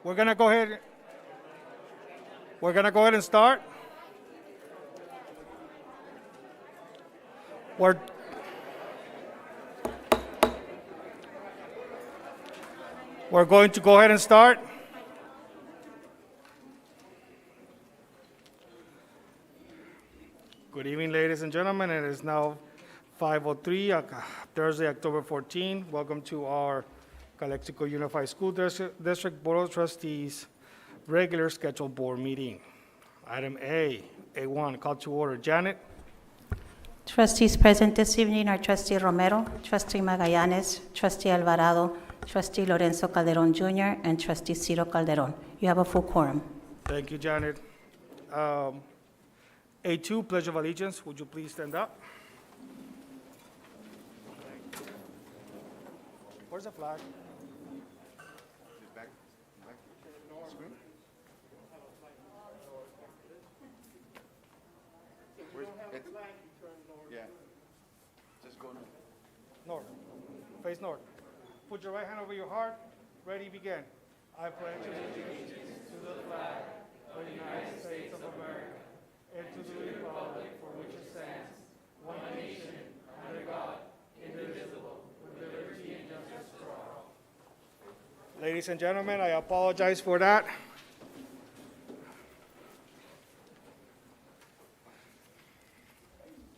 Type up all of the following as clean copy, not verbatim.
We're gonna go ahead. We're gonna go ahead and start. We're We're going to go ahead and start. Good evening, ladies and gentlemen. It is now 5:03, Thursday, October 14. Welcome to our Calexico Unified School District Board of Trustees regular scheduled board meeting. Item A1, call to order. Janet? Trustees present this evening are Trustee Romero, Trustee Magallanes, Trustee Alvarado, Trustee Lorenzo Calderon Jr., and Trustee Ciro Calderon. You have a full quorum. Thank you, Janet. A2, Pledge of Allegiance. Would you please stand up? Where's the flag? Yeah. Just go north. North. Face north. Put your right hand over your heart. Ready, begin. I pledge allegiance to the flag of the United States of America and to the republic for which it stands, one nation, under God, indivisible, with liberty and justice for all. Ladies and gentlemen, I apologize for that.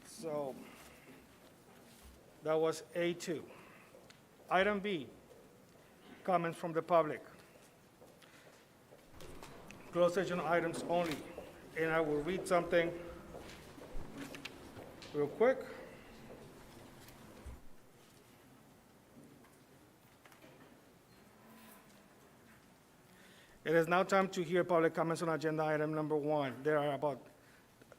So, that was A2. Item B, comments from the public. Closed session items only. And I will read something real quick. It is now time to hear public comments on agenda item number 1. There are about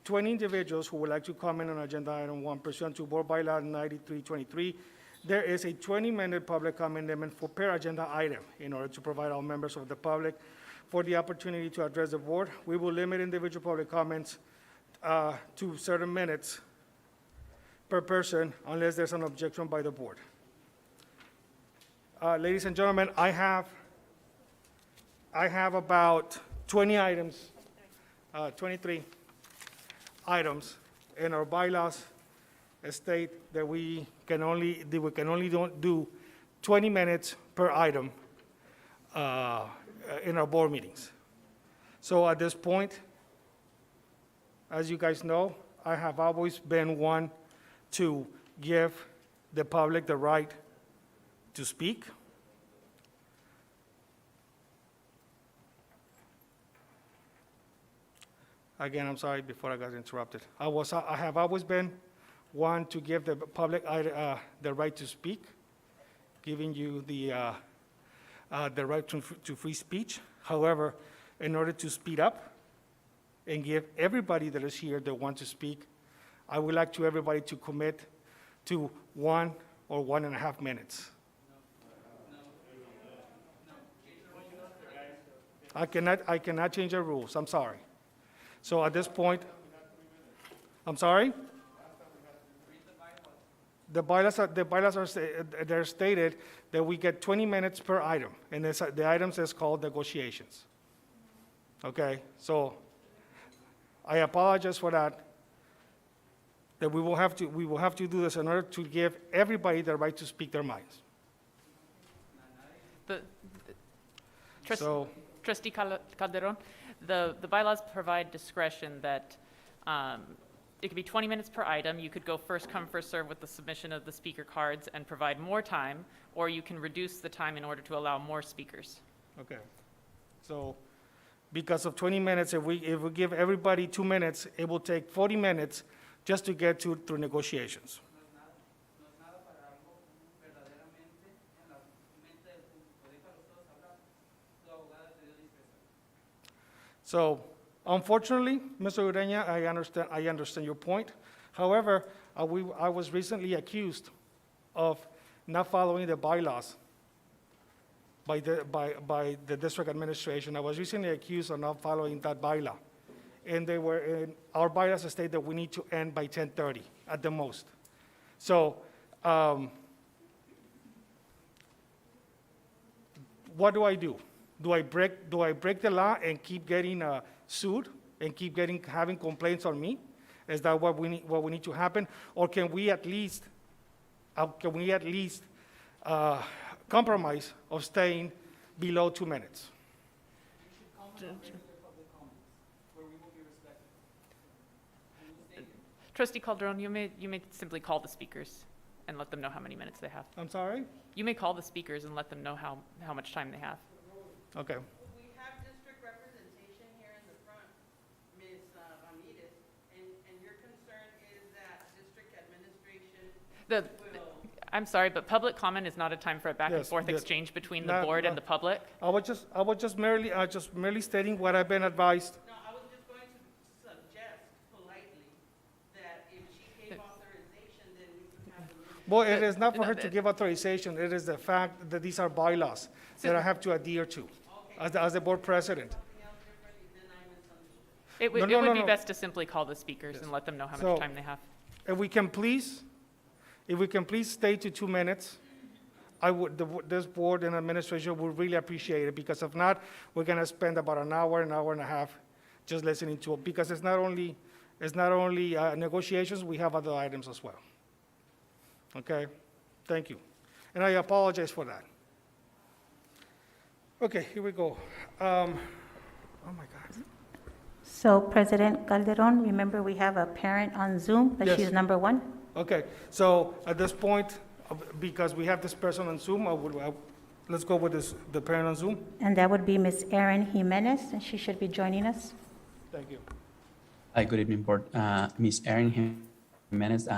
20 individuals who would like to comment on agenda item 1 pursuant to Board Bylaw 9323. There is a 20-minute public comment limit for per agenda item in order to provide all members of the public for the opportunity to address the board. We will limit individual public comments to certain minutes per person unless there's an objection by the board. Ladies and gentlemen, I have about 20 items, 23 items in our bylaws state that we can only don't do 20 minutes per item in our board meetings. So at this point, as you guys know, I have always been one to give the public the right to speak. Again, I'm sorry before I got interrupted. I have always been one to give the public the right to speak, giving you the right to free speech. However, in order to speed up and give everybody that is here that wants to speak, I would like everybody to commit to 1 or 1.5 minutes. I cannot change the rules. I'm sorry. So at this point, I'm sorry? The bylaws are they're stated that we get 20 minutes per item, and the items is called negotiations. Okay, so I apologize for that. That we will have to do this in order to give everybody the right to speak their minds. Trustee Calderon, the bylaws provide discretion that it could be 20 minutes per item. You could go first come, first serve with the submission of the speaker cards and provide more time, or you can reduce the time in order to allow more speakers. Okay. So because of 20 minutes, if we give everybody 2 minutes, it will take 40 minutes just to get through negotiations. So, unfortunately, Mr. Ureña, I understand your point. However, I was recently accused of not following the bylaws by the district administration. I was recently accused of not following that bylaw. And our bylaws state that we need to end by 10:30 at the most. So, what do I do? Do I break the law and keep getting sued and keep having complaints on me? Is that what we need to happen? Or can we at least compromise of staying below 2 minutes? Trustee Calderon, you may simply call the speakers and let them know how many minutes they have. I'm sorry? You may call the speakers and let them know how much time they have. Okay. We have district representation here in the front, Ms. Ramirez, and your concern is that district administration I'm sorry, but public comment is not a time for a back and Yes, forth yes. exchange between the Not- board and not- the public. I was just merely stating what I've been advised. No, I was just going to suggest politely that if she gave authorization, then we could have the meeting. Well, it is not for No, her to give authorization. It is the fact that these are bylaws that I have to adhere to as the board president. Something else differently, then I misunderstood. It would, No, it would no, be no. best to simply call the speakers and let them know how So- much time they have. If we can please stay to 2 minutes, this board and administration would really appreciate it, because if not, we're gonna spend about an hour and a half just listening to it, because it's not only negotiations, we have other items as well. Okay? Thank you. And I apologize for that. Okay, here we go. Oh my God. So President Calderon, remember we have a parent on Zoom, but Yes. she's number 1? Okay, so at this point, because we have this person on Zoom, let's go with the parent on Zoom. And that would be Ms. Erin Jimenez, and she should be joining us. Thank you. Hi, good evening, Board. Ms. Erin Jimenez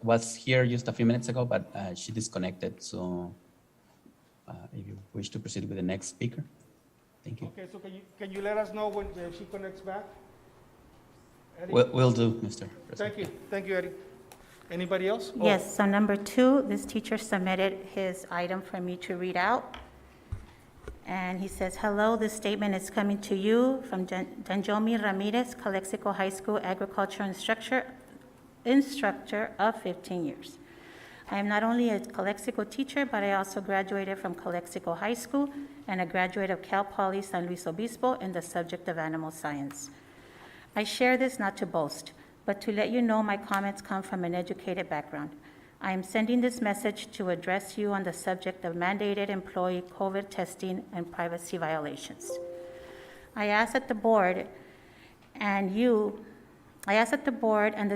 was here just a few minutes ago, but she disconnected. So if you wish to proceed with the next speaker, thank you. Okay, so can you let us know when she connects back? Eddie? Will do, Mr. President. Thank you, Eddie. Anybody else? Oh, Yes, so number 2, this teacher submitted his item for me to read out. And he says, "Hello, this statement is coming to you from Danjomi Ramirez, Calexico High School agriculture instructor of 15 years. I am not only a Calexico teacher, but I also graduated from Calexico High School and a graduate of Cal Poly San Luis Obispo in the subject of animal science. I share this not to boast, but to let you know my comments come from an educated background. I am sending this message to address you on the subject of mandated employee COVID testing and privacy violations. I ask that the board and the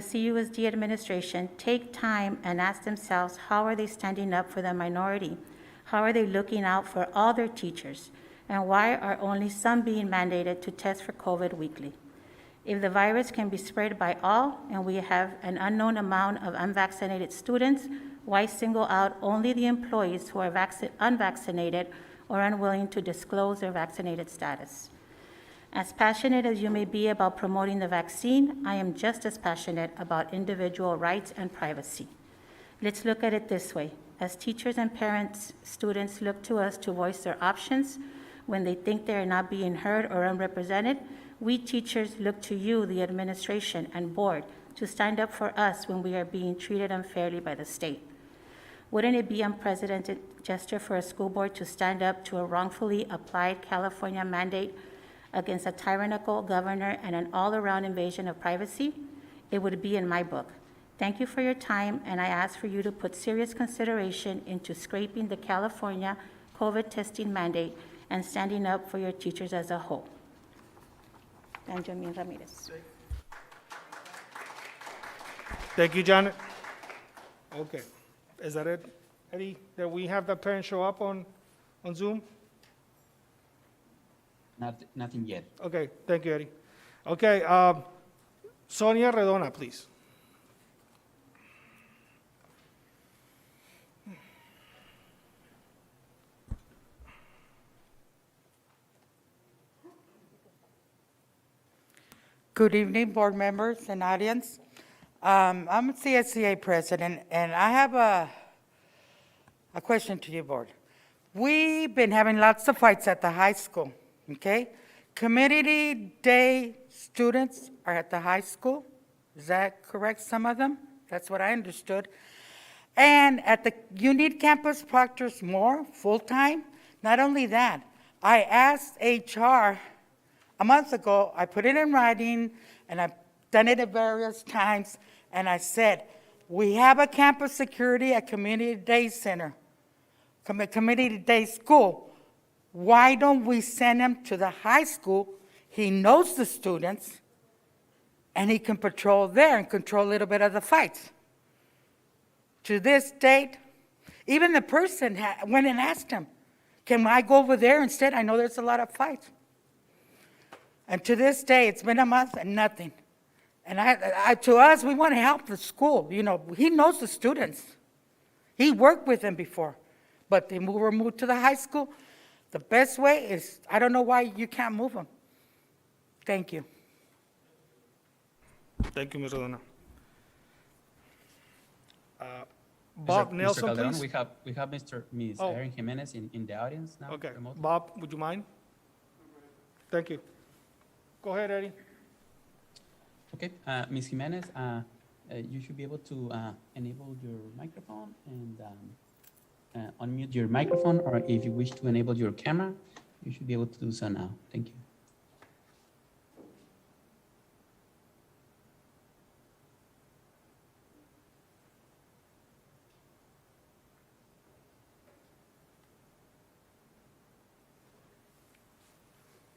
CUSD administration take time and ask themselves, how are they standing up for the minority? How are they looking out for all their teachers? And why are only some being mandated to test for COVID weekly? If the virus can be spread by all, and we have an unknown amount of unvaccinated students, why single out only the employees who are unvaccinated or unwilling to disclose their vaccinated status? As passionate as you may be about promoting the vaccine, I am just as passionate about individual rights and privacy. Let's look at it this way. As teachers and parents, students look to us to voice their options when they think they are not being heard or unrepresented. We teachers look to you, the administration and board, to stand up for us when we are being treated unfairly by the state. Wouldn't it be unprecedented gesture for a school board to stand up to a wrongfully applied California mandate against a tyrannical governor and an all-around invasion of privacy? It would be in my book. Thank you for your time, and I ask for you to put serious consideration into scraping the California COVID testing mandate and standing up for your teachers as a whole. Benjamin Ramirez. Thank you, Janet. Okay, is that it, Eddie? That we have the parent show up on Zoom? Nothing yet. Okay, thank you, Eddie. Okay, Sonia Redona, please. Good evening, board members and audience. I'm a CSCA president, and I have a question to you, board. We've been having lots of fights at the high school, okay? Community day students are at the high school. Is that correct, some of them? That's what I understood. And at the Unique Campus Proctor's Moore, full-time. Not only that, I asked HR a month ago, I put it in writing, and I've done it at various times, and I said, we have a campus security at Community Day Center, Community Day School. Why don't we send him to the high school? He knows the students, and he can patrol there and control a little bit of the fights. To this date, even the person went and asked him, can I go over there instead? I know there's a lot of fights. And to this day, it's been a month and nothing. And to us, we want to help the school. You know, he knows the students. He worked with them before. But they were moved to the high school. The best way is, I don't know why you can't move them. Thank you. Thank you, Ms. Rodona. Bob Mr. Nelson, Calderon, please. we have Ms. Oh. Erin Jimenez in the audience now. Okay, remotely. Bob, would you mind? Thank you. Go ahead, Eddie. Okay, Ms. Jimenez, you should be able to enable your microphone and unmute your microphone, or if you wish to enable your camera, you should be able to do so now. Thank you.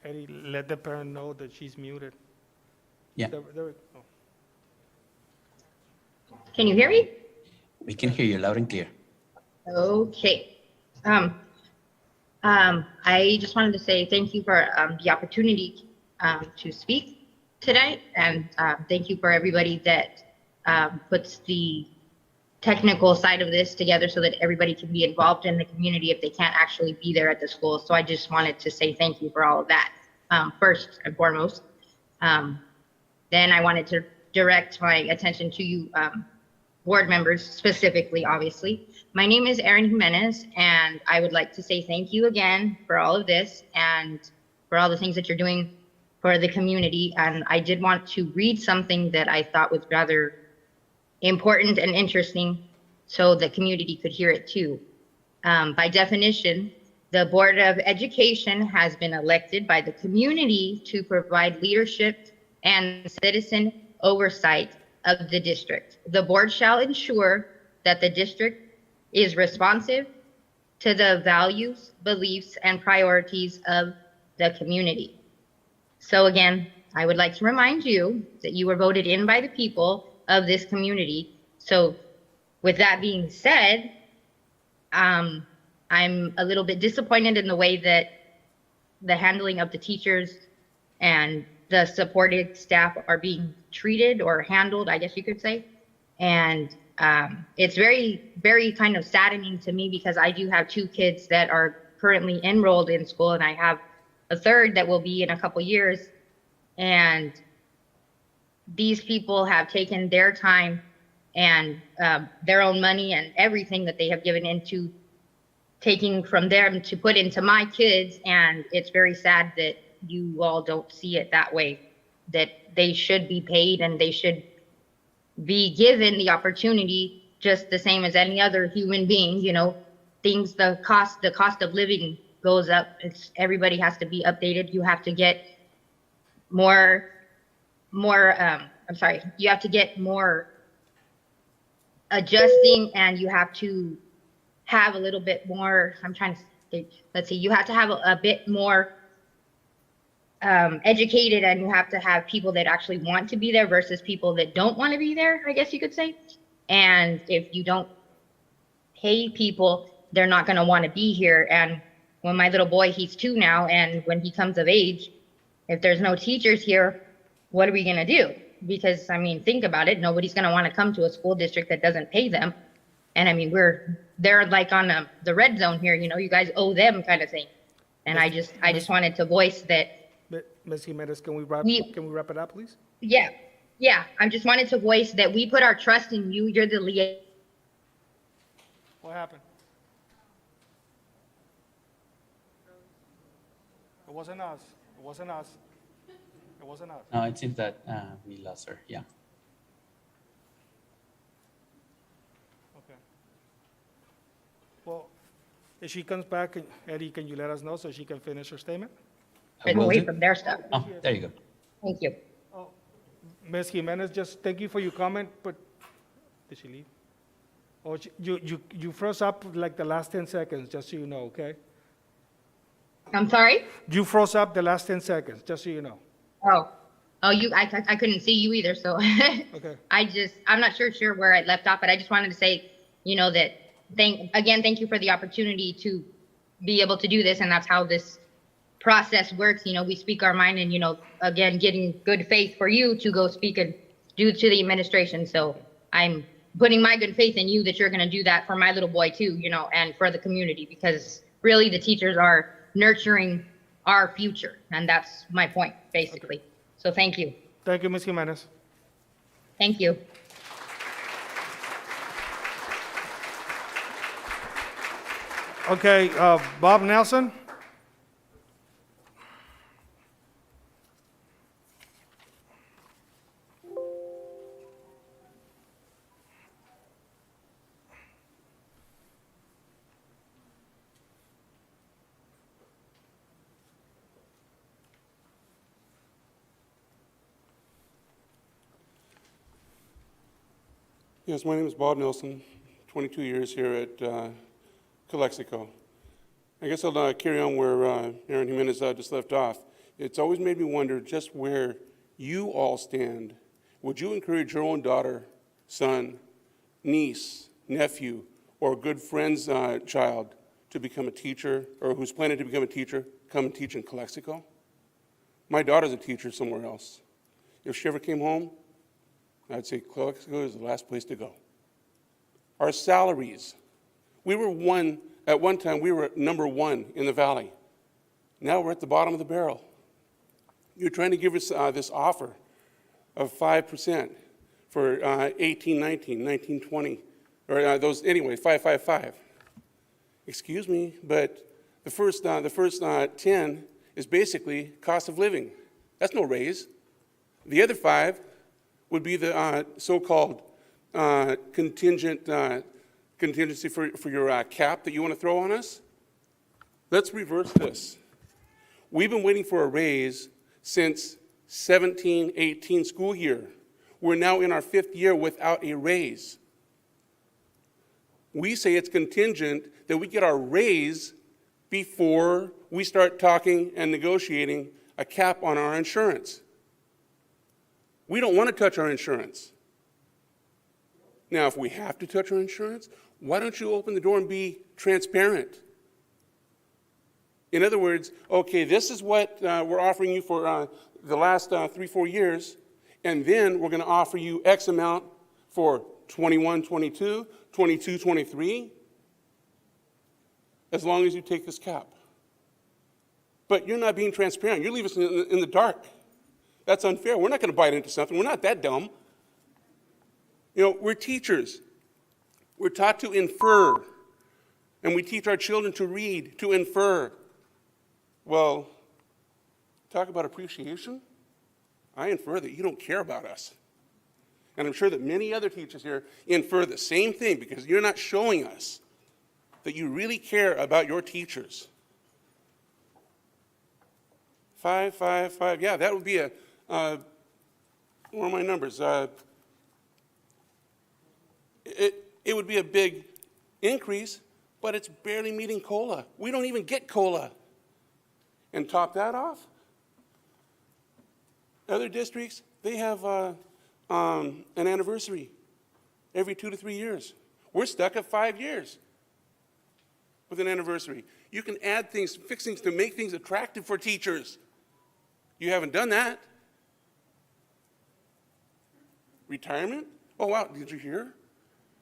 Eddie, let the parent know that she's muted. Yeah, There we go. Can you hear me? we can hear you loud and clear. Okay. I just wanted to say thank you for the opportunity to speak today, and thank you for everybody that puts the technical side of this together so that everybody can be involved in the community if they can't actually be there at the school. So I just wanted to say thank you for all of that, first and foremost. Then I wanted to direct my attention to you, board members specifically, obviously. My name is Erin Jimenez, and I would like to say thank you again for all of this and for all the things that you're doing for the community. And I did want to read something that I thought was rather important and interesting so the community could hear it too. By definition, the Board of Education has been elected by the community to provide leadership and citizen oversight of the district. The board shall ensure that the district is responsive to the values, beliefs, and priorities of the community. So again, I would like to remind you that you were voted in by the people of this community. So with that being said, I'm a little bit disappointed in the way that the handling of the teachers and the supported staff are being treated or handled, I guess you could say. And it's very, very kind of saddening to me because I do have 2 kids that are currently enrolled in school, and I have a third that will be in a couple years. And these people have taken their time and their own money and everything that they have given into taking from them to put into my kids. And it's very sad that you all don't see it that way, that they should be paid and they should be given the opportunity just the same as any other human being. You know, things, the cost of living goes up. Everybody has to be updated. You have to get more you have to get more adjusting, and you have to have a little bit more, you have to have a bit more educated, and you have to have people that actually want to be there versus people that don't want to be there, I guess you could say. And if you don't pay people, they're not going to want to be here. And when my little boy, he's 2 now, and when he comes of age, if there's no teachers here, what are we going to do? Because, I mean, think about it. Nobody's going to want to come to a school district that doesn't pay them. And I mean, they're like on the red zone here, you know, you guys owe them kind of thing. And I just wanted to voice that. Ms. Jimenez, can we wrap it up, please? Yeah. I just wanted to voice that we put our trust in you. You're the liaison. What happened? It wasn't us. It wasn't us. It wasn't us. No, it seems that we lost her, yeah. Okay. Well, If she comes back, Eddie, can you let us know so she can finish her statement? I Take will away do. from their stuff. Oh, there you go. Thank you. Ms. Jimenez, just thank you for your comment, but did she leave? Oh, you froze up like the last 10 seconds, just so you know, okay? I'm sorry? You froze up the last 10 seconds, just so you know. I couldn't see you either, so Okay. I'm not sure where I left off, but I just wanted to say, that thank you for the opportunity to be able to do this, and that's how this process works. We speak our mind, and again, getting good faith for you to go speak and do to the administration. So I'm putting my good faith in you that you're going to do that for my little boy too, and for the community, because really the teachers are nurturing our future, and that's my point basically. So thank you. Thank you, Ms. Jimenez. Thank you. Okay, Bob Nelson? Yes, my name is Bob Nelson, 22 years here at Calexico. I guess I'll carry on where Aaron Jimenez just left off. It's always made me wonder just where you all stand. Would you encourage your own daughter, son, niece, nephew, or good friend's child to become a teacher, or who's planning to become a teacher, come and teach in Calexico? My daughter's a teacher somewhere else. If she ever came home, I'd say Calexico is the last place to go. Our salaries, at one time we were number 1 in the valley. Now we're at the bottom of the barrel. You're trying to give us this offer of 5% for 18, 19, 19, 20, or those, anyway, 555. Excuse me, but the first 10 is basically cost of living. That's no raise. The other 5 would be the so-called contingency for your cap that you want to throw on us. Let's reverse this. We've been waiting for a raise since 17-18 school year. We're now in our 5th year without a raise. We say it's contingent that we get our raise before we start talking and negotiating a cap on our insurance. We don't want to touch our insurance. Now, if we have to touch our insurance, why don't you open the door and be transparent? In other words, okay, this is what we're offering you for the last 3-4 years, and then we're going to offer you X amount for 21, 22, 22, 23, as long as you take this cap. But you're not being transparent. You leave us in the dark. That's unfair. We're not going to bite into something. We're not that dumb. We're teachers. We're taught to infer, and we teach our children to read, to infer. Well, talk about appreciation. I infer that you don't care about us. And I'm sure that many other teachers here infer the same thing because you're not showing us that you really care about your teachers. 5, 5, 5. Yeah, that would be what are my numbers? It would be a big increase, but it's barely meeting COLA. We don't even get COLA. And top that off, other districts, they have an anniversary every 2 to 3 years. We're stuck at 5 years with an anniversary. You can add things, fix things to make things attractive for teachers. You haven't done that. Retirement? Oh, wow, did you hear?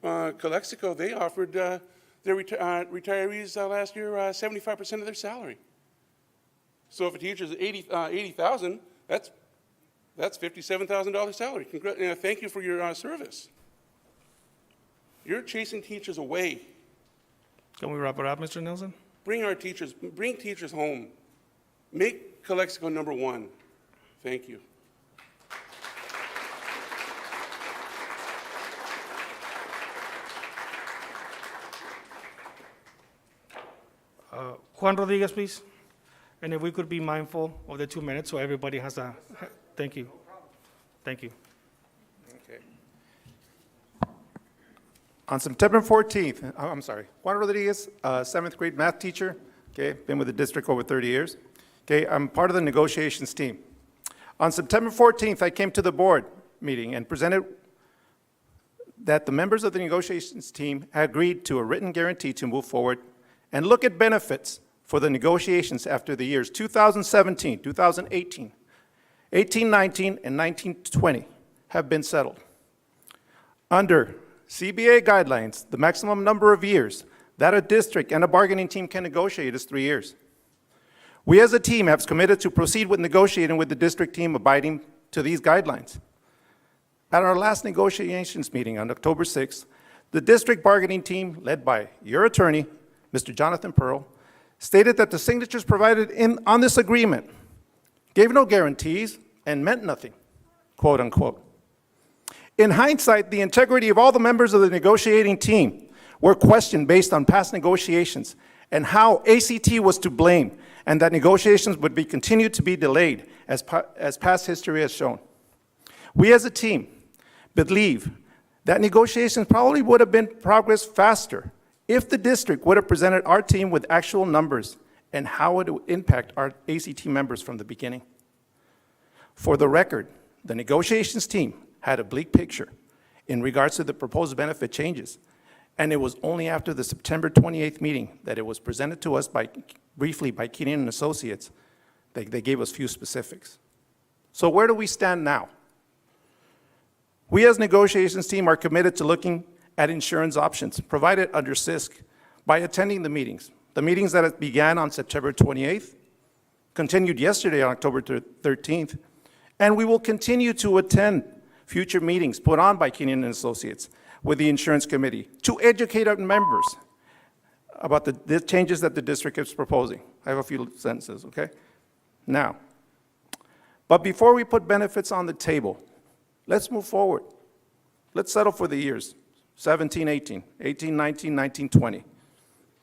Calexico, they offered their retirees last year 75% of their salary. So if a teacher's $80,000, that's $57,000 salary. Thank you for your service. You're chasing teachers away. Can we wrap it up, Mr. Nelson? Bring teachers home. Make Calexico number 1. Thank you. Juan Rodriguez, please. And if we could be mindful of the 2 minutes, so everybody has a, thank you. Thank you. Okay. On September 14th, I'm sorry, Juan Rodriguez, seventh grade math teacher, okay, been with the district over 30 years. Okay, I'm part of the negotiations team. On September 14th, I came to the board meeting and presented that the members of the negotiations team had agreed to a written guarantee to move forward and look at benefits for the negotiations after the years 2017, 2018, 1819, and 1920 have been settled. Under CBA guidelines, the maximum number of years that a district and a bargaining team can negotiate is 3 years. We as a team have committed to proceed with negotiating with the district team abiding to these guidelines. At our last negotiations meeting on October 6th, the district bargaining team, led by your attorney, Mr. Jonathan Pearl, stated that the signatures provided on this agreement gave no guarantees and meant nothing, quote unquote. In hindsight, the integrity of all the members of the negotiating team were questioned based on past negotiations and how ACT was to blame, and that negotiations would be continued to be delayed as past history has shown. We as a team believe that negotiations probably would have been progressed faster if the district would have presented our team with actual numbers and how it would impact our ACT members from the beginning. For the record, the negotiations team had a bleak picture in regards to the proposed benefit changes, and it was only after the September 28th meeting that it was presented to us briefly by Keenan and Associates that they gave us few specifics. So where do we stand now? We as negotiations team are committed to looking at insurance options provided under CISC by attending the meetings that began on September 28th, continued yesterday on October 13th, and we will continue to attend future meetings put on by Keenan and Associates with the insurance committee to educate our members about the changes that the district is proposing. I have a few sentences, okay? Now, but before we put benefits on the table, let's move forward. Let's settle for the years 17, 18, 18, 19, 19, 20.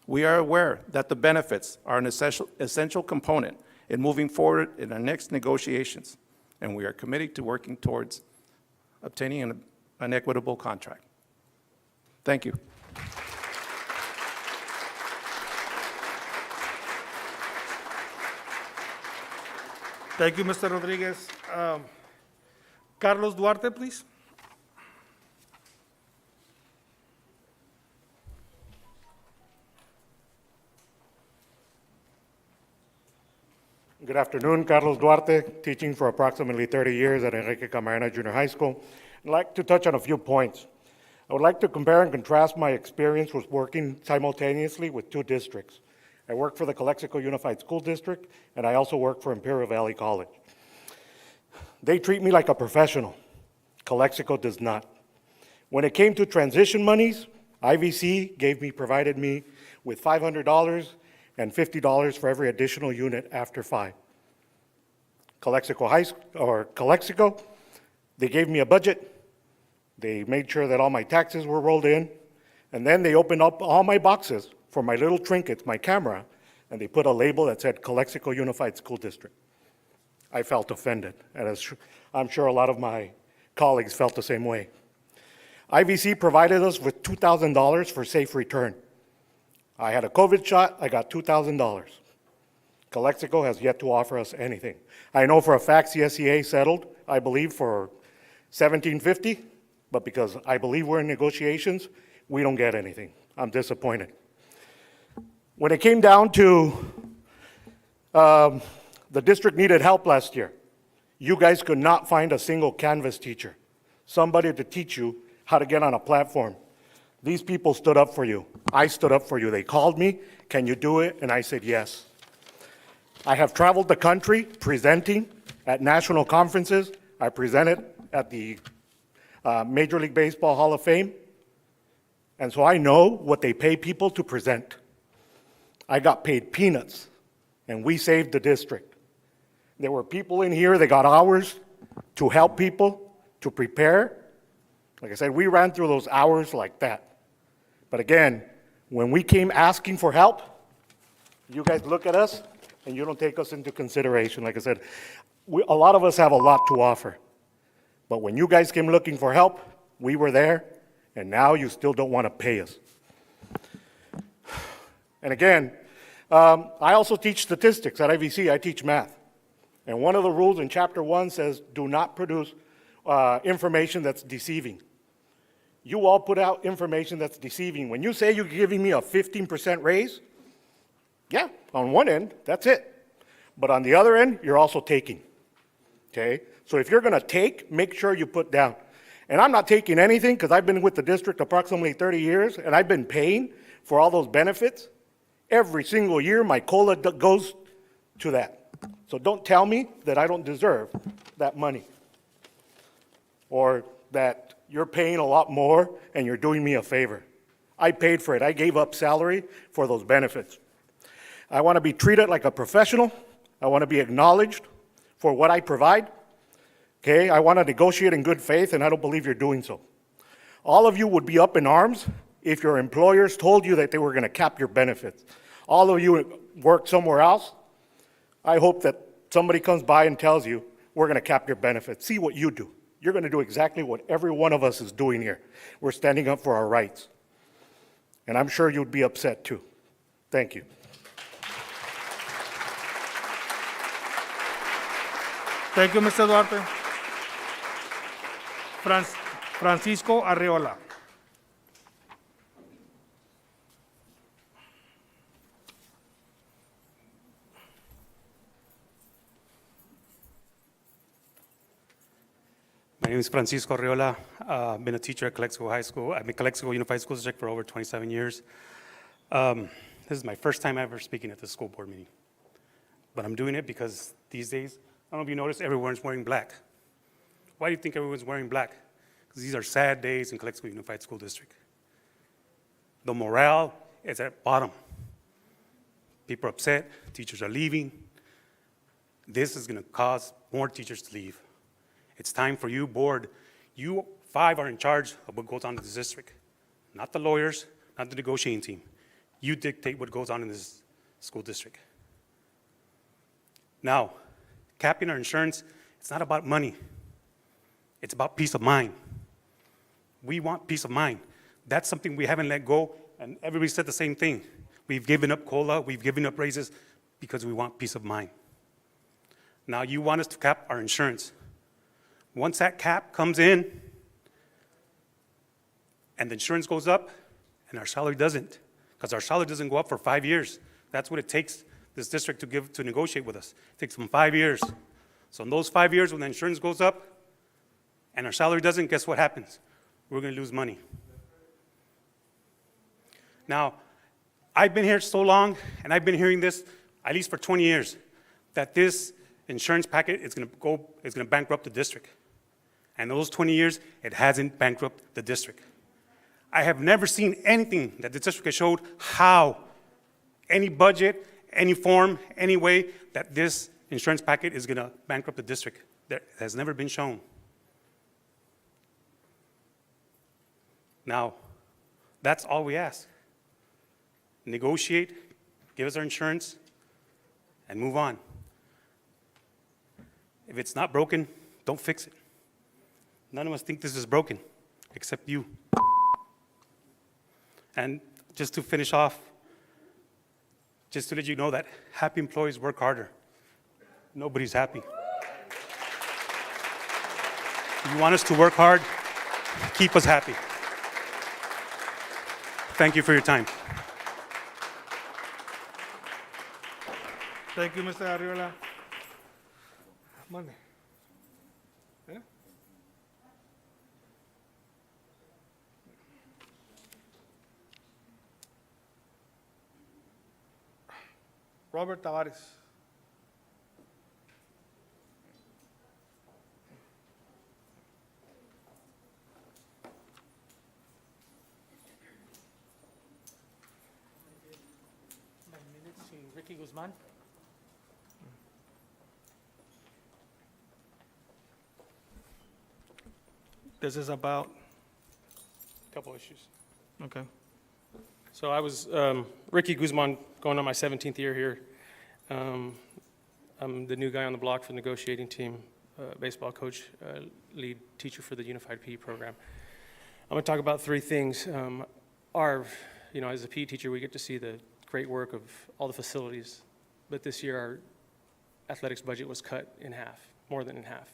We are aware that the benefits are an essential component in moving forward in our next negotiations, and we are committed to working towards obtaining an equitable contract. Thank you. Thank you, Mr. Rodriguez. Carlos Duarte, please. Good afternoon, Carlos Duarte, teaching for approximately 30 years at Enrique Camarena Junior High School. I'd like to touch on a few points. I would like to compare and contrast my experience with working simultaneously with two districts. I work for the Calexico Unified School District, and I also work for Imperial Valley College. They treat me like a professional. Calexico does not. When it came to transition monies, IVC provided me with $500 and $50 for every additional unit after 5. Calexico, they gave me a budget. They made sure that all my taxes were rolled in, and then they opened up all my boxes for my little trinkets, my camera, and they put a label that said Calexico Unified School District. I felt offended, and I'm sure a lot of my colleagues felt the same way. IVC provided us with $2,000 for safe return. I had a COVID shot, I got $2,000. Calexico has yet to offer us anything. I know for a fact CSEA settled, I believe, for $1,750, but because I believe we're in negotiations, we don't get anything. I'm disappointed. When it came down to the district needed help last year, you guys could not find a single Canvas teacher, somebody to teach you how to get on a platform. These people stood up for you. I stood up for you. They called me, can you do it? And I said yes. I have traveled the country presenting at national conferences. I presented at the Major League Baseball Hall of Fame. And so I know what they pay people to present. I got paid peanuts, and we saved the district. There were people in here that got hours to help people, to prepare. Like I said, we ran through those hours like that. But again, when we came asking for help, You guys look at us, and you don't take us into consideration. Like I said, a lot of us have a lot to offer. But when you guys came looking for help, we were there, and now you still don't want to pay us. And again, I also teach statistics at IVC. I teach math. And one of the rules in Chapter 1 says, do not produce information that's deceiving. You all put out information that's deceiving. When you say you're giving me a 15% raise, yeah, on one end, that's it. But on the other end, you're also taking, okay? So if you're gonna take, make sure you put down. And I'm not taking anything because I've been with the district approximately 30 years and I've been paying for all those benefits. Every single year, my COLA goes to that. So don't tell me that I don't deserve that money or that you're paying a lot more and you're doing me a favor. I paid for it. I gave up salary for those benefits. I want to be treated like a professional. I want to be acknowledged for what I provide. Okay, I want to negotiate in good faith, and I don't believe you're doing so. All of you would be up in arms if your employers told you that they were going to cap your benefits. All of you work somewhere else. I hope that somebody comes by and tells you, we're going to cap your benefits. See what you do. You're going to do exactly what every one of us is doing here. We're standing up for our rights. And I'm sure you'd be upset too. Thank you. Thank you, Mr. Duarte. Francisco Arreola. My name is Francisco Arreola. I've been a teacher at Calexico High School. I've been Calexico Unified School District for over 27 years. This is my first time ever speaking at the school board meeting. But I'm doing it because these days, I don't know if you noticed, everyone's wearing black. Why do you think everyone's wearing black? Because these are sad days in Calexico Unified School District. The morale is at bottom. People are upset, teachers are leaving. This is going to cause more teachers to leave. It's time for you, board. You 5 are in charge of what goes on in this district. Not the lawyers, not the negotiating team. You dictate what goes on in this school district. Now, capping our insurance, it's not about money. It's about peace of mind. We want peace of mind. That's something we haven't let go, and everybody said the same thing. We've given up COLA, we've given up raises because we want peace of mind. Now you want us to cap our insurance. Once that cap comes in and the insurance goes up and our salary doesn't, because our salary doesn't go up for 5 years. That's what it takes this district to negotiate with us. It takes them 5 years. So in those 5 years when the insurance goes up and our salary doesn't, guess what happens? We're going to lose money. Now, I've been here so long, and I've been hearing this at least for 20 years, that this insurance packet is going to bankrupt the district. And those 20 years, it hasn't bankrupted the district. I have never seen anything that the district has showed how any budget, any form, any way that this insurance packet is going to bankrupt the district. That has never been shown. Now, that's all we ask. Negotiate, give us our insurance, and move on. If it's not broken, don't fix it. None of us think this is broken, except you. And just to finish off, just to let you know that happy employees work harder. Nobody's happy. You want us to work hard, keep us happy. Thank you for your time. Thank you, Mr. Arriola. Money. Yeah? Robert Tavares. Ricky Guzman. This is about, Couple issues. okay. So I was Ricky Guzman, going on my 17th year here. I'm the new guy on the block for the negotiating team, baseball coach, lead teacher for the Unified PE program. I'm going to talk about three things. As a PE teacher, we get to see the great work of all the facilities, but this year our athletics budget was cut in half, more than in half.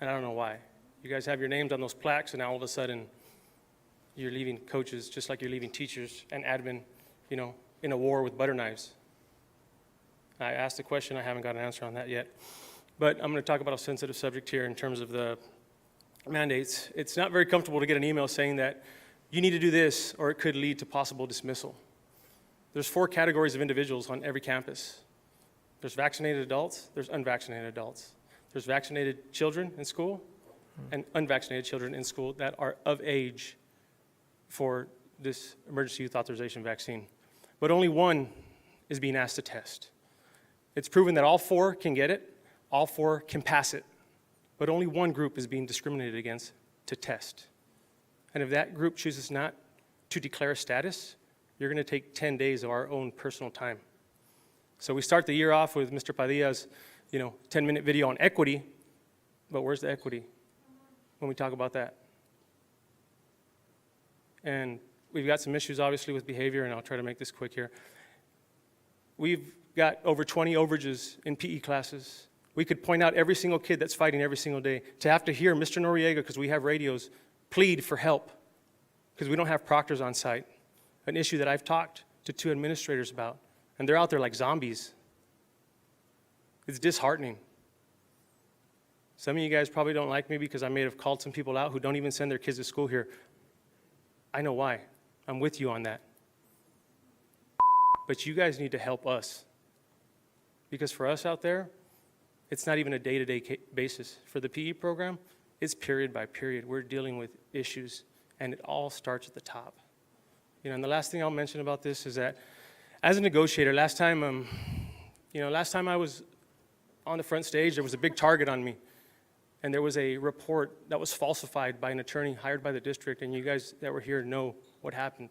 And I don't know why. You guys have your names on those plaques, and now all of a sudden you're leaving coaches just like you're leaving teachers and admin, in a war with butter knives. I asked a question, I haven't got an answer on that yet. But I'm going to talk about a sensitive subject here in terms of the mandates. It's not very comfortable to get an email saying that you need to do this or it could lead to possible dismissal. There's 4 categories of individuals on every campus. There's vaccinated adults, there's unvaccinated adults. There's vaccinated children in school and unvaccinated children in school that are of age for this emergency youth authorization vaccine. But only one is being asked to test. It's proven that all 4 can get it, all 4 can pass it, but only one group is being discriminated against to test. And if that group chooses not to declare a status, you're going to take 10 days of our own personal time. So we start the year off with Mr. Padilla's 10-minute video on equity, but where's the equity when we talk about that? And we've got some issues, obviously, with behavior, and I'll try to make this quick here. We've got over 20 overages in PE classes. We could point out every single kid that's fighting every single day. To have to hear Mr. Noriega, because we have radios, plead for help, because we don't have proctors on site, an issue that I've talked to 2 administrators about, and they're out there like zombies. It's disheartening. Some of you guys probably don't like me because I may have called some people out who don't even send their kids to school here. I know why. I'm with you on that. But you guys need to help us. Because for us out there, it's not even a day-to-day basis. For the PE program, it's period by period. We're dealing with issues, and it all starts at the top. And the last thing I'll mention about this is that as a negotiator, last time I was on the front stage, there was a big target on me. And there was a report that was falsified by an attorney hired by the district, and you guys that were here know what happened.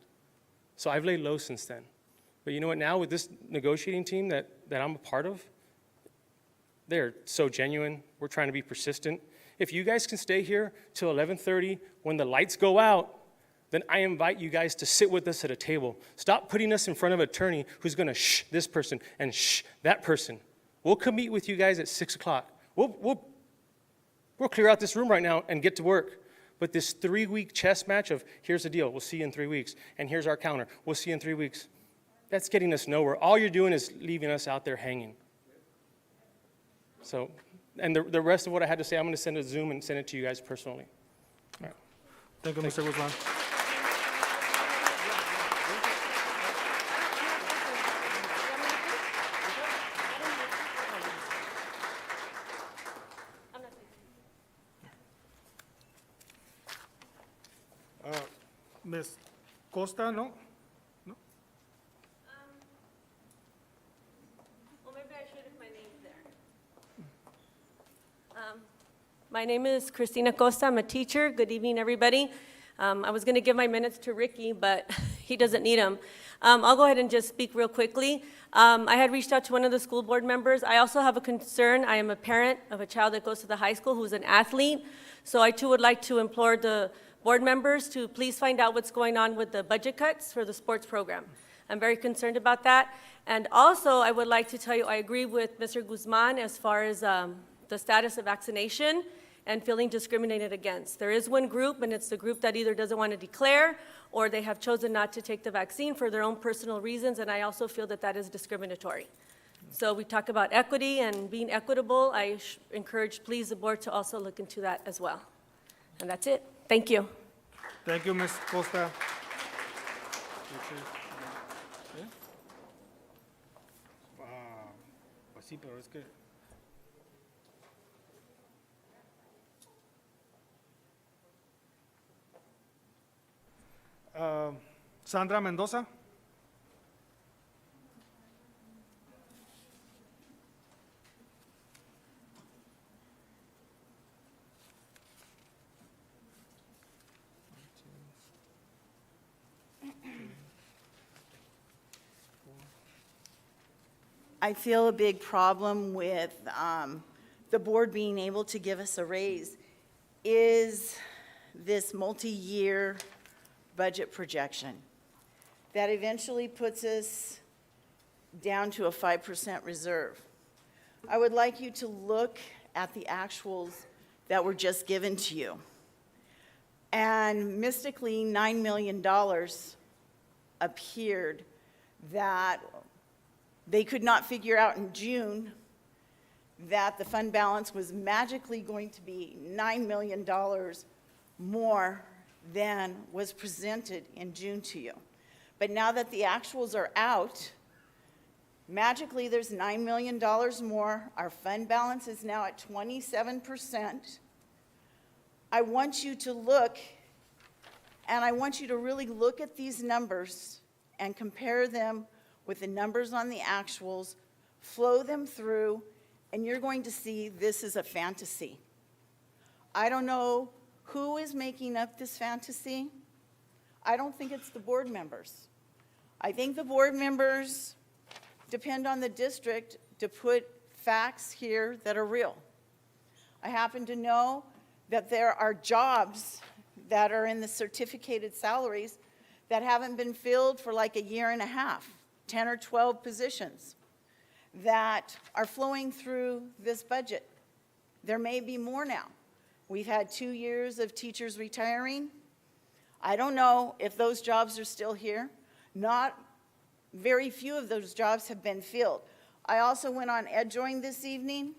So I've laid low since then. But you know what, now with this negotiating team that I'm a part of, they're so genuine. We're trying to be persistent. If you guys can stay here till 11:30 when the lights go out, then I invite you guys to sit with us at a table. Stop putting us in front of an attorney who's going to shh this person and shh that person. We'll come meet with you guys at 6 o'clock. We'll clear out this room right now and get to work. But this 3-week chess match of here's the deal, we'll see you in 3 weeks, and here's our counter, we'll see you in 3 weeks, that's getting us nowhere. All you're doing is leaving us out there hanging. So, and the rest of what I had to say, I'm going to send a Zoom and send it to you guys personally. All right. Thank you, Mr. Guzman. Ms. Costa, no? No? Well, maybe I should if my name's there. My name is Christina Costa. I'm a teacher. Good evening, everybody. I was going to give my minutes to Ricky, but he doesn't need them. I'll go ahead and just speak real quickly. I had reached out to one of the school board members. I also have a concern. I am a parent of a child that goes to the high school who's an athlete. So I too would like to implore the board members to please find out what's going on with the budget cuts for the sports program. I'm very concerned about that. And also, I would like to tell you, I agree with Mr. Guzman as far as the status of vaccination and feeling discriminated against. There is one group, and it's the group that either doesn't want to declare or they have chosen not to take the vaccine for their own personal reasons, and I also feel that that is discriminatory. So we talk about equity and being equitable. I encourage, please, the board to also look into that as well. And that's it. Thank you. Thank you, Ms. Costa. Pues sí, pero es que... Sandra Mendoza. I feel a big problem with the board being able to give us a raise is this multi-year budget projection that eventually puts us down to a 5% reserve. I would like you to look at the actuals that were just given to you. And mystically, $9 million appeared that they could not figure out in June that the fund balance was magically going to be $9 million more than was presented in June to you. But now that the actuals are out, magically there's $9 million more. Our fund balance is now at 27%. I want you to look, and I want you to really look at these numbers and compare them with the numbers on the actuals, flow them through, and you're going to see this is a fantasy. I don't know who is making up this fantasy. I don't think it's the board members. I think the board members depend on the district to put facts here that are real. I happen to know that there are jobs that are in the certificated salaries that haven't been filled for like a year and a half, 10 or 12 positions that are flowing through this budget. There may be more now. We've had 2 years of teachers retiring. I don't know if those jobs are still here. Not very few of those jobs have been filled. I also went on Adjournment this evening,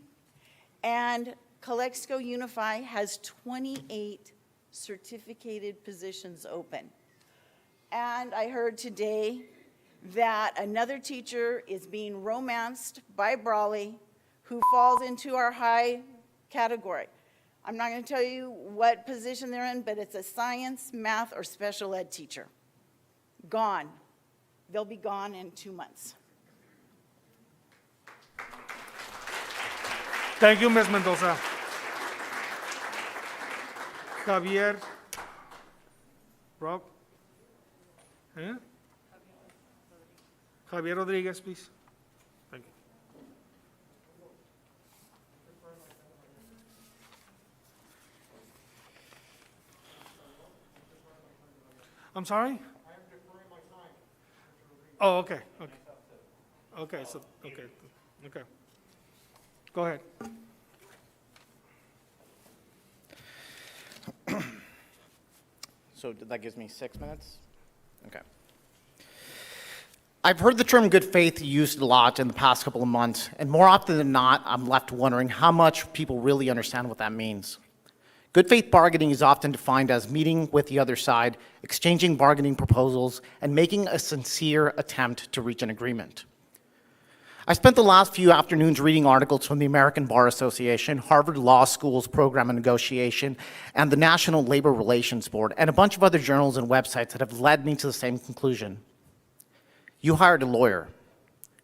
and Calexico Unify has 28 certificated positions open. And I heard today that another teacher is being romanced by Brawley, who falls into our high category. I'm not going to tell you what position they're in, but it's a science, math, or special ed teacher. Gone. They'll be gone in 2 months. Thank you, Ms. Mendoza. Javier. Rob? Eh? Javier Rodriguez, please. Thank you. I'm sorry? I am deferring my time. Oh, okay, okay. Okay, so, okay, okay. Go ahead. So that gives me 6 minutes? Okay. I've heard the term good faith used a lot in the past couple of months, and more often than not, I'm left wondering how much people really understand what that means. Good faith bargaining is often defined as meeting with the other side, exchanging bargaining proposals, and making a sincere attempt to reach an agreement. I spent the last few afternoons reading articles from the American Bar Association, Harvard Law School's Program on Negotiation, and the National Labor Relations Board, and a bunch of other journals and websites that have led me to the same conclusion. You hired a lawyer.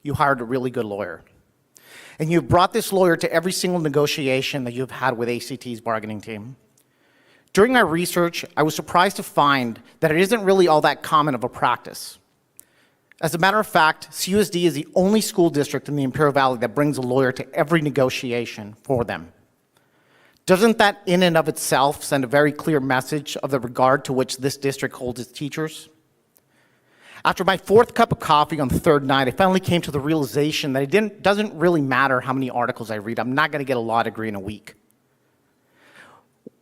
You hired a really good lawyer. And you've brought this lawyer to every single negotiation that you've had with ACT's bargaining team. During my research, I was surprised to find that it isn't really all that common of a practice. As a matter of fact, CUSD is the only school district in the Imperial Valley that brings a lawyer to every negotiation for them. Doesn't that in and of itself send a very clear message of the regard to which this district holds its teachers? After my 4th cup of coffee on the 3rd night, I finally came to the realization that it doesn't really matter how many articles I read. I'm not going to get a law degree in a week.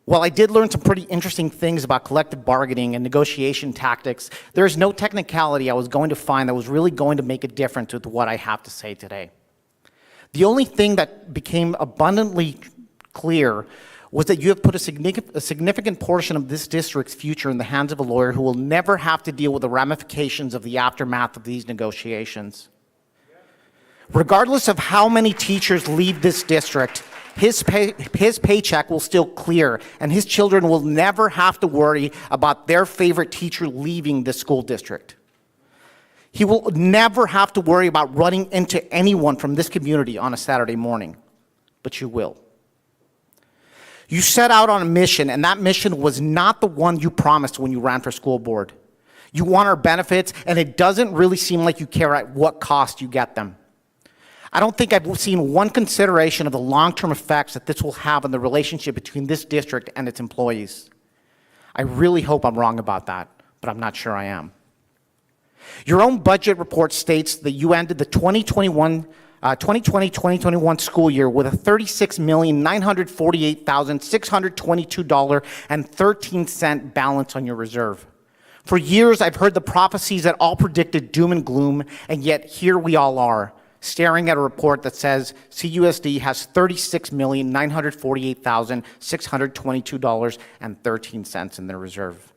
While I did learn some pretty interesting things about collective bargaining and negotiation tactics, there is no technicality I was going to find that was really going to make a difference with what I have to say today. The only thing that became abundantly clear was that you have put a significant portion of this district's future in the hands of a lawyer who will never have to deal with the ramifications of the aftermath of these negotiations. Regardless of how many teachers leave this district, his paycheck will still clear, and his children will never have to worry about their favorite teacher leaving the school district. He will never have to worry about running into anyone from this community on a Saturday morning, but you will. You set out on a mission, and that mission was not the one you promised when you ran for school board. You want our benefits, and it doesn't really seem like you care at what cost you get them. I don't think I've seen one consideration of the long-term effects that this will have on the relationship between this district and its employees. I really hope I'm wrong about that, but I'm not sure I am. Your own budget report states that you ended the 2020-2021 school year with a $36,948,622.13 balance on your reserve. For years, I've heard the prophecies that all predicted doom and gloom, and yet here we all are, staring at a report that says CUSD has $36,948,622.13 in their reserve.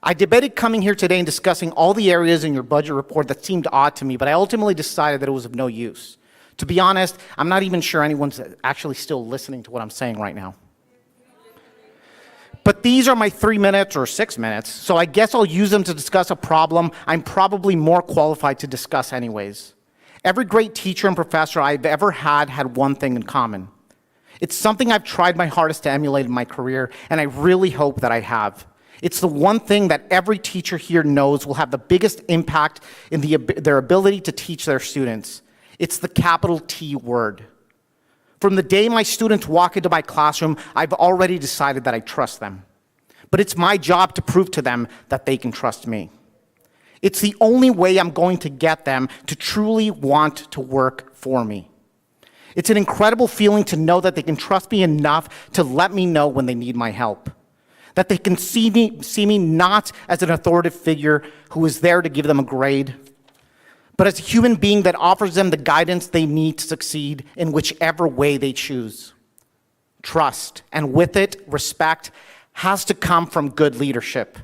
I debated coming here today and discussing all the areas in your budget report that seemed odd to me, but I ultimately decided that it was of no use. To be honest, I'm not even sure anyone's actually still listening to what I'm saying right now. But these are my 3 minutes or 6 minutes, so I guess I'll use them to discuss a problem I'm probably more qualified to discuss anyways. Every great teacher and professor I've ever had one thing in common. It's something I've tried my hardest to emulate in my career, and I really hope that I have. It's the one thing that every teacher here knows will have the biggest impact in their ability to teach their students. It's the capital T word. From the day my students walk into my classroom, I've already decided that I trust them. But it's my job to prove to them that they can trust me. It's the only way I'm going to get them to truly want to work for me. It's an incredible feeling to know that they can trust me enough to let me know when they need my help. That they can see me not as an authoritative figure who is there to give them a grade, but as a human being that offers them the guidance they need to succeed in whichever way they choose. Trust, and with it, respect, has to come from good leadership.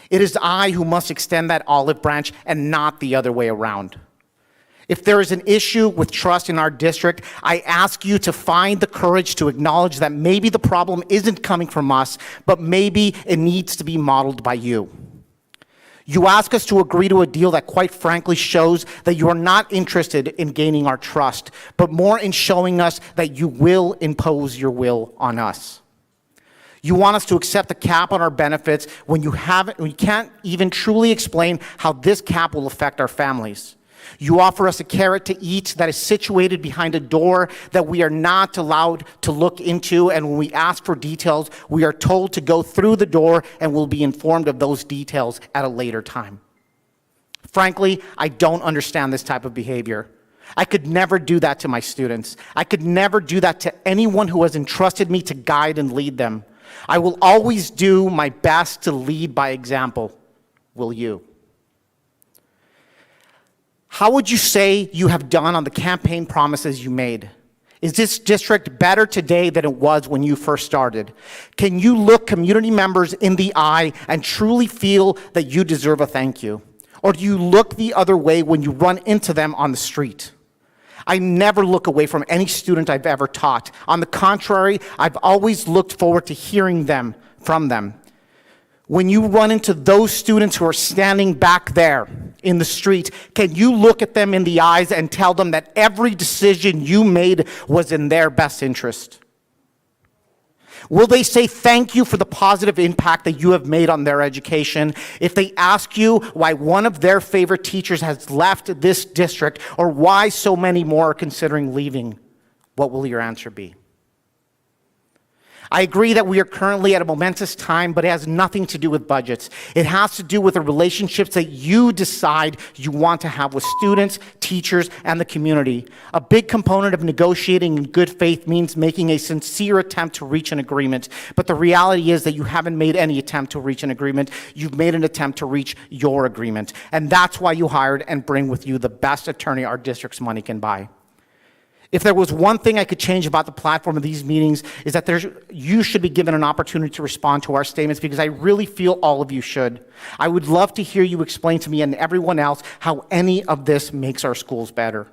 It is I who must extend that olive branch and not the other way around. If there is an issue with trust in our district, I ask you to find the courage to acknowledge that maybe the problem isn't coming from us, but maybe it needs to be modeled by you. You ask us to agree to a deal that quite frankly shows that you are not interested in gaining our trust, but more in showing us that you will impose your will on us. You want us to accept a cap on our benefits when you can't even truly explain how this cap will affect our families. You offer us a carrot to eat that is situated behind a door that we are not allowed to look into, and when we ask for details, we are told to go through the door and will be informed of those details at a later time. Frankly, I don't understand this type of behavior. I could never do that to my students. I could never do that to anyone who has entrusted me to guide and lead them. I will always do my best to lead by example. Will you? How would you say you have done on the campaign promises you made? Is this district better today than it was when you first started? Can you look community members in the eye and truly feel that you deserve a thank you? Or do you look the other way when you run into them on the street? I never look away from any student I've ever taught. On the contrary, I've always looked forward to hearing from them. When you run into those students who are standing back there in the street, can you look at them in the eyes and tell them that every decision you made was in their best interest? Will they say thank you for the positive impact that you have made on their education? If they ask you why one of their favorite teachers has left this district or why so many more are considering leaving, what will your answer be? I agree that we are currently at a momentous time, but it has nothing to do with budgets. It has to do with the relationships that you decide you want to have with students, teachers, and the community. A big component of negotiating in good faith means making a sincere attempt to reach an agreement. But the reality is that you haven't made any attempt to reach an agreement. You've made an attempt to reach your agreement. And that's why you hired and bring with you the best attorney our district's money can buy. If there was one thing I could change about the platform of these meetings is that you should be given an opportunity to respond to our statements, because I really feel all of you should. I would love to hear you explain to me and everyone else how any of this makes our schools better.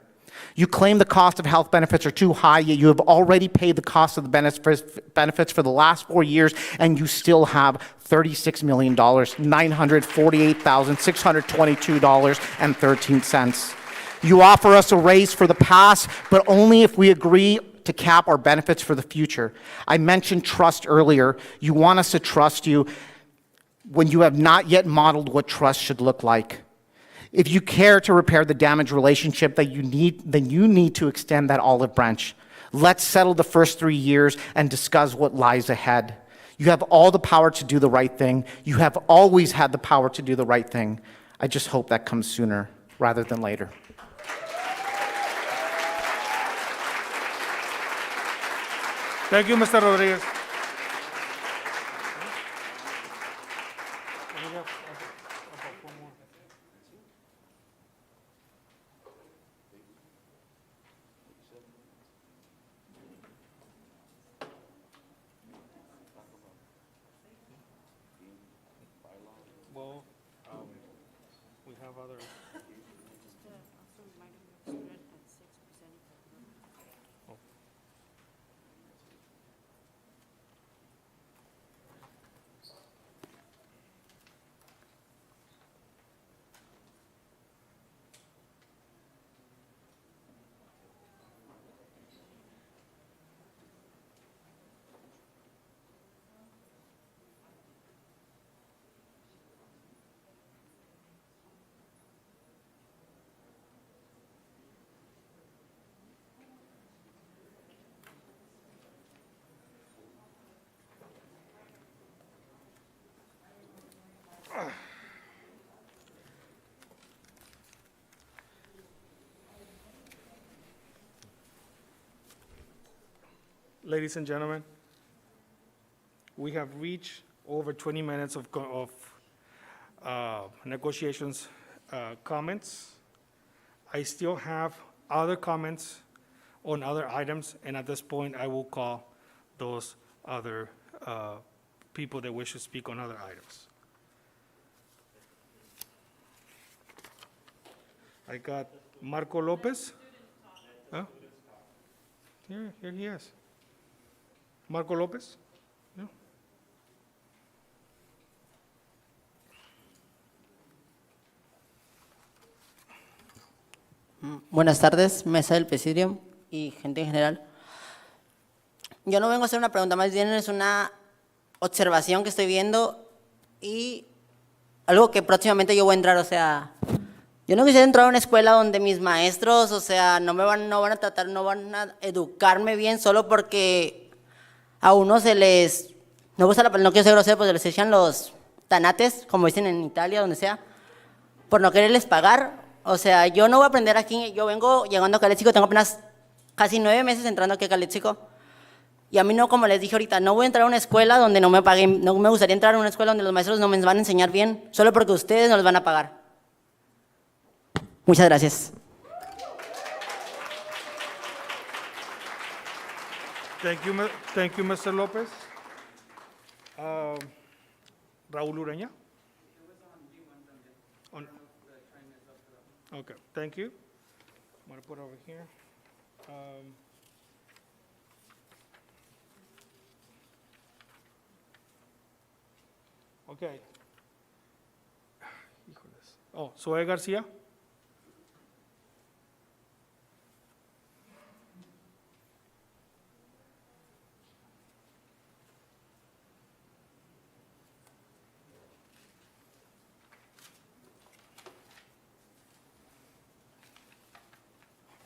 You claim the cost of health benefits are too high, yet you have already paid the cost of the benefits for the last 4 years, and you still have $36,948,622.13. You offer us a raise for the past, but only if we agree to cap our benefits for the future. I mentioned trust earlier. You want us to trust you when you have not yet modeled what trust should look like. If you care to repair the damaged relationship then you need to extend that olive branch. Let's settle the first 3 years and discuss what lies ahead. You have all the power to do the right thing. You have always had the power to do the right thing. I just hope that comes sooner rather than later. Thank you, Mr. Rodriguez. Well, we have other. Ladies and gentlemen, we have reached over 20 minutes of negotiations comments. I still have other comments on other items, and at this point, I will call those other people that wish to speak on other items. I got Marco Lopez. Huh? Here he is. Marco Lopez. Yeah. Buenas tardes, mesa del presidium y gente en general. Yo no vengo a hacer una pregunta, más bien es una observación que estoy viendo y algo que próximamente yo voy a entrar, o sea, yo no quisiera entrar a una escuela donde mis maestros, o sea, no van a tratar, no van a educarme bien solo porque a uno se les, no quiero ser grosero, pues se les echan los tanates, como dicen en Italia, donde sea, por no quererles pagar. O sea, yo no voy a aprender aquí, yo vengo llegando a Caléxico, tengo apenas casi 9 meses entrando aquí a Caléxico. Y a mí no, como les dije ahorita, no voy a entrar a una escuela donde no me paguen, no me gustaría entrar a una escuela donde los maestros no me van a enseñar bien, solo porque ustedes no les van a pagar. Muchas gracias. Thank you, Mr. Lopez. Raúl Ureña. Okay, thank you. I'm going to put over here. Okay. Híjoles. Oh, Zoe García.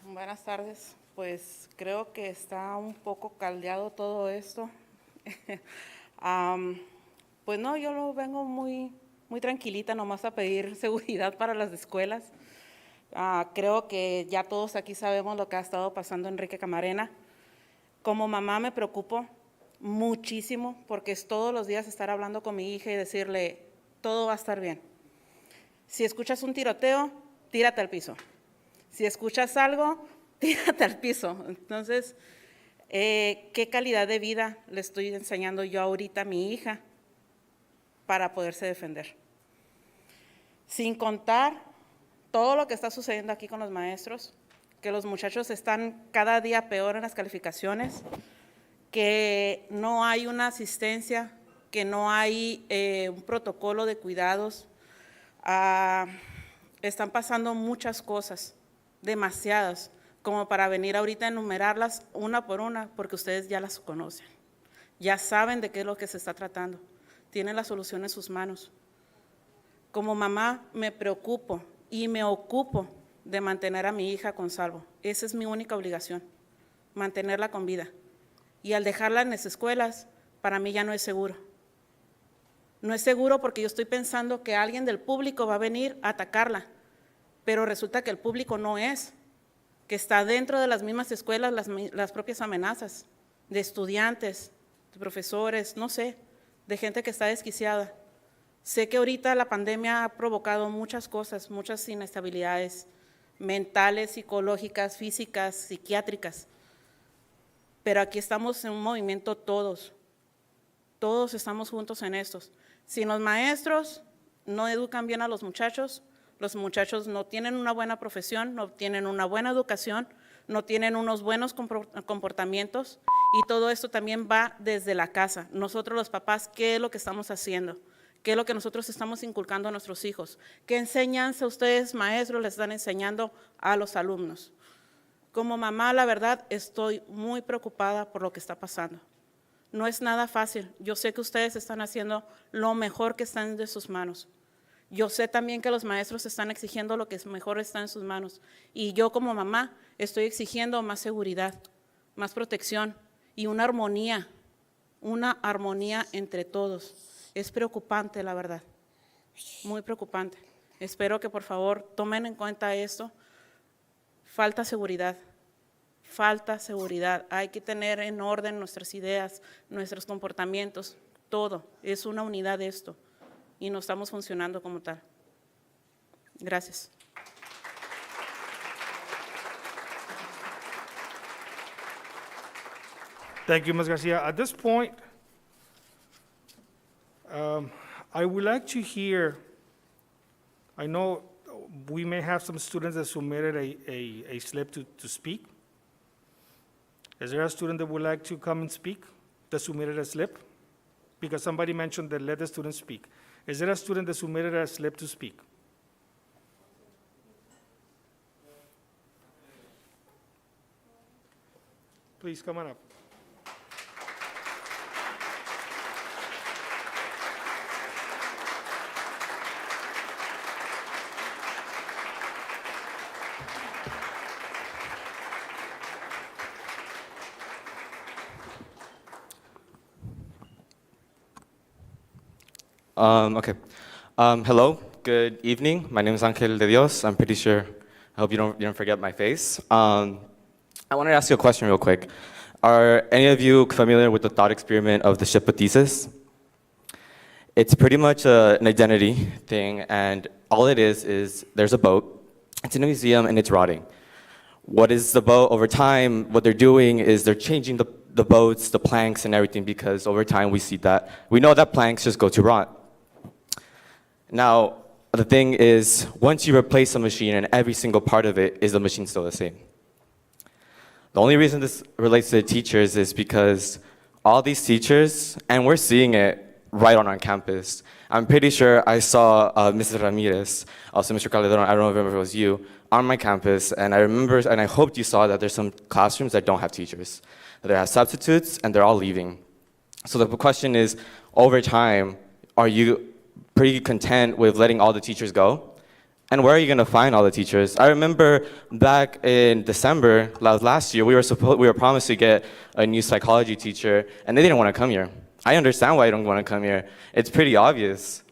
Buenas tardes. Pues creo que está un poco caldeado todo esto. Pues no, yo lo vengo muy tranquilita, nomás a pedir seguridad para las escuelas. Creo que ya todos aquí sabemos lo que ha estado pasando en Enrique Camarena. Como mamá me preocupo muchísimo porque es todos los días estar hablando con mi hija y decirle, todo va a estar bien. Si escuchas un tiroteo, tírate al piso. Si escuchas algo, tírate al piso. Entonces, ¿qué calidad de vida le estoy enseñando yo ahorita a mi hija para poderse defender? Sin contar todo lo que está sucediendo aquí con los maestros, que los muchachos están cada día peor en las calificaciones, que no hay una asistencia, que no hay un protocolo de cuidados. Están pasando muchas cosas, demasiadas, como para venir ahorita a enumerarlas una por una, porque ustedes ya las conocen, ya saben de qué es lo que se está tratando, tienen la solución en sus manos. Como mamá me preocupo y me ocupo de mantener a mi hija con salvo. Esa es mi única obligación, mantenerla con vida. Y al dejarla en las escuelas, para mí ya no es seguro. No es seguro porque yo estoy pensando que alguien del público va a venir a atacarla, pero resulta que el público no es, que está dentro de las mismas escuelas las propias amenazas de estudiantes, de profesores, no sé, de gente que está desquiciada. Sé que ahorita la pandemia ha provocado muchas cosas, muchas inestabilidades mentales, psicológicas, físicas, psiquiátricas, pero aquí estamos en un movimiento todos estamos juntos en estos. Si los maestros no educan bien a los muchachos no tienen una buena profesión, no tienen una buena educación, no tienen unos buenos comportamientos, y todo esto también va desde la casa. Nosotros los papás, ¿qué es lo que estamos haciendo? ¿Qué es lo que nosotros estamos inculcando a nuestros hijos? ¿Qué enseñanza ustedes, maestros, les están enseñando a los alumnos? Como mamá, la verdad, estoy muy preocupada por lo que está pasando. No es nada fácil. Yo sé que ustedes están haciendo lo mejor que está en sus manos. Yo sé también que los maestros están exigiendo lo que mejor está en sus manos. Y yo como mamá estoy exigiendo más seguridad, más protección y una armonía entre todos. Es preocupante, la verdad, muy preocupante. Espero que por favor tomen en cuenta esto. Falta seguridad. Hay que tener en orden nuestras ideas, nuestros comportamientos, todo. Es una unidad de esto y no estamos funcionando como tal. Gracias. Thank you, Ms. Garcia. At this point, I would like to hear, I know we may have some students that submitted a slip to speak. Is there a student that would like to come and speak that submitted a slip? Because somebody mentioned that let the student speak. Is there a student that submitted a slip to speak? Please come on up. Okay. Hello, good evening. My name is Angel de Dios. I'm pretty sure, I hope you don't forget my face. I wanted to ask you a question real quick. Are any of you familiar with the thought experiment of the ship Thesis? It's pretty much an identity thing, and all it is there's a boat, it's in a museum, and it's rotting. What is the boat? Over time, what they're doing is they're changing the boats, the planks, and everything, because over time we know that planks just go to rot. Now, the thing is, once you replace a machine and every single part of it, is the machine still the same? The only reason this relates to the teachers is because all these teachers, and we're seeing it right on our campus. I'm pretty sure I saw Mrs. Ramirez, also Mr. Calderon, I don't remember if it was you, on my campus, and I remember, and I hoped you saw that there's some classrooms that don't have teachers. They have substitutes, and they're all leaving. So the question is, over time, are you pretty content with letting all the teachers go? And where are you going to find all the teachers? I remember back in December last year, we were promised to get a new psychology teacher, and they didn't want to come here. I understand why they don't want to come here. It's pretty obvious.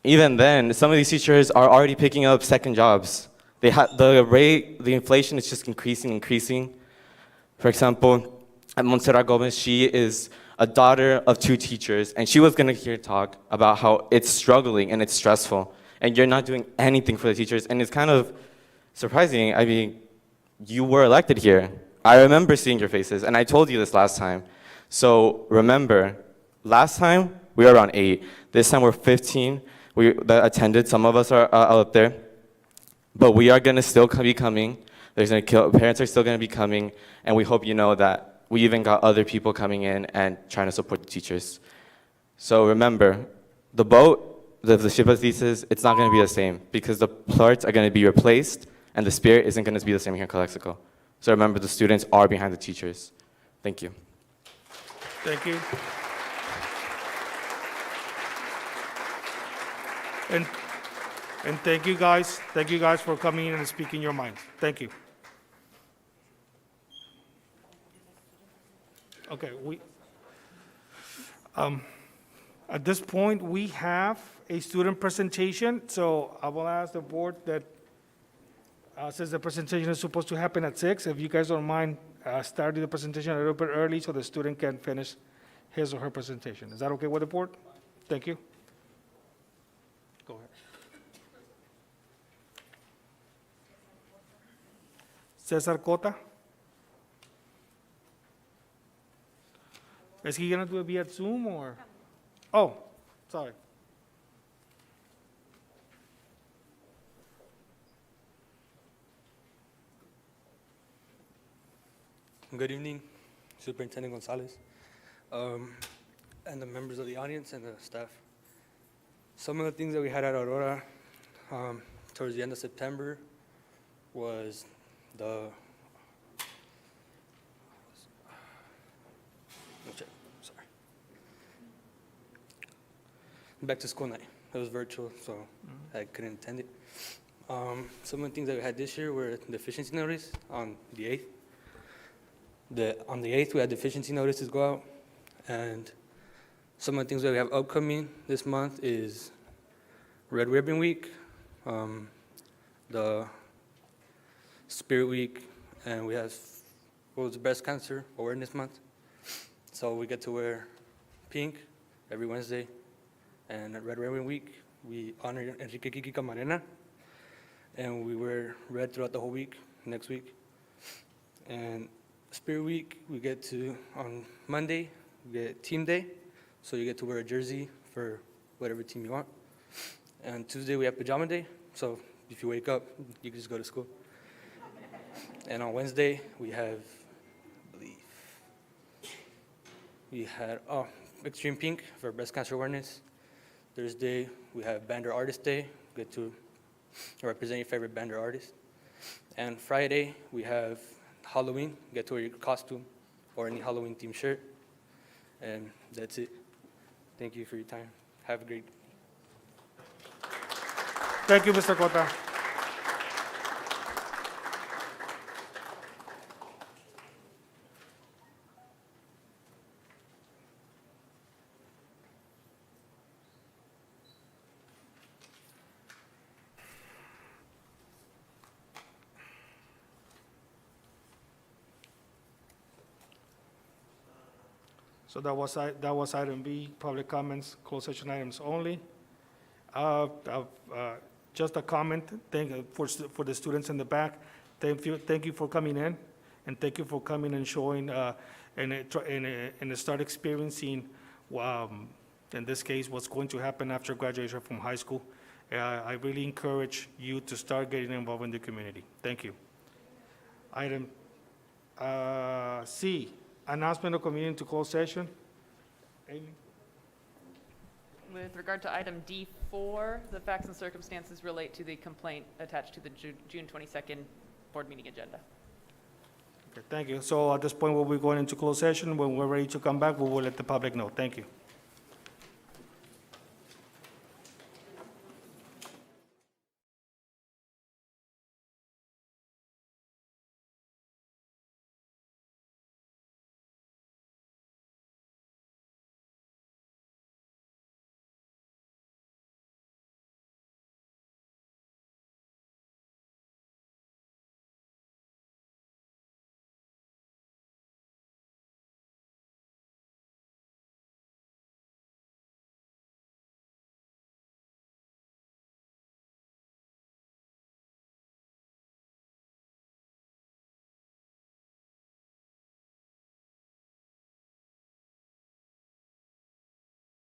Even then, some of these teachers are already picking up second jobs. The inflation is just increasing. For example, at Montserrat Gomez, she is a daughter of 2 teachers, and she was going to hear talk about how it's struggling and it's stressful, and you're not doing anything for the teachers, and it's kind of surprising. I mean, you were elected here. I remember seeing your faces, and I told you this last time. So remember, last time we were around 8. This time we're 15 that attended. Some of us are out there, but we are going to still be coming. Parents are still going to be coming, and we hope you know that we even got other people coming in and trying to support the teachers. So remember, the boat, the ship of Thesis, it's not going to be the same because the parts are going to be replaced and the spirit isn't going to be the same here in Calexico. So remember, the students are behind the teachers. Thank you. Thank you. And And thank you guys for coming in and speaking your minds. Thank you. Okay, at this point, we have a student presentation, so I will ask the board that, since the presentation is supposed to happen at 6, if you guys don't mind starting the presentation a little bit early so the student can finish his or her presentation. Is that okay with the board? Thank you. Go ahead. Cesar Cota? Is he gonna do it via Zoom or? Oh, sorry. Good evening, Superintendent Gonzalez, and the members of the audience and the staff. Some of the things that we had at Aurora towards the end of September was back to school night. It was virtual, so I couldn't attend it. Some of the things that we had this year were deficiency notice on the 8th. On the 8th, we had deficiency notices go out, and some of the things that we have upcoming this month is Red Ribbon Week, the Spirit Week, and we have Breast Cancer Awareness Month. So we get to wear pink every Wednesday, and at Red Ribbon Week, we honor Enrique Kiki Camarena, and we wear red throughout the whole week, next week. And Spirit Week, we get to, on Monday, we get Team Day, so you get to wear a jersey for whatever team you want. And Tuesday, we have Pajama Day, so if you wake up, you can just go to school. And on Wednesday, we have, I believe, we had, Extreme Pink for breast cancer awareness. Thursday, we have Bander Artist Day, get to represent your favorite Bander artist. And Friday, we have Halloween, get to wear your costume or any Halloween themed shirt. And that's it. Thank you for your time. Have a great day. Thank you, Mr. Cota. So that was item B, public comments, closed session items only. Just a comment, for the students in the back, thank you for coming in, and thank you for coming and showing, and start experiencing, in this case, what's going to happen after graduation from high school. I really encourage you to start getting involved in the community. Thank you. Item C, announcement of convening to closed session. Amy? With regard to item D4, the facts and circumstances relate to the complaint attached to the June 22nd board meeting agenda. Okay, thank you. So at this point, we'll be going into closed session. When we're ready to come back, we will let the public know. Thank you.